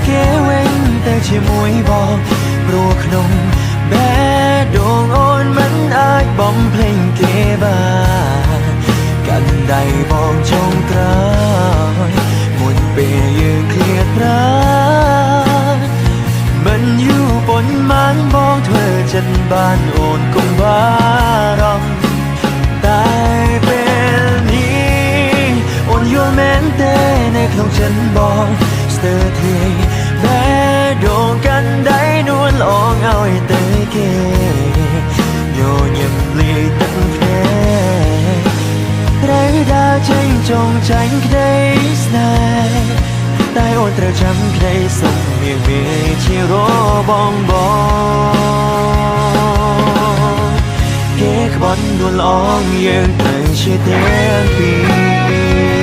គេវិញតែជាមួយបងព្រោះក្នុងបេះដូងអូនមិនអាចបំភ្លេចគេបានកាន់ដៃបងចុងក្រោយមុនពេលយើងឃ្លាតប្រាមិនយូរប៉ុន្មានបងធ្វើចិត្តបានអូនកុំបារម្ភតែពេលនេះអូនយល់មែនទេនៅក្នុងចិត្តបងស្ទើរធាយបែដូងកាន់ដៃនួនល្អងឲ្យទៅគេញញឹមលាយទឹកភ្នែកត្រូវដើរចេញចងចាញ់ក្តីស្នេហ៍តែអូនត្រូវចាំក្តីសុខមៀងវាជារបងគេក្បត់នួនល្អងយើងត្រូវជាទាំងពីរ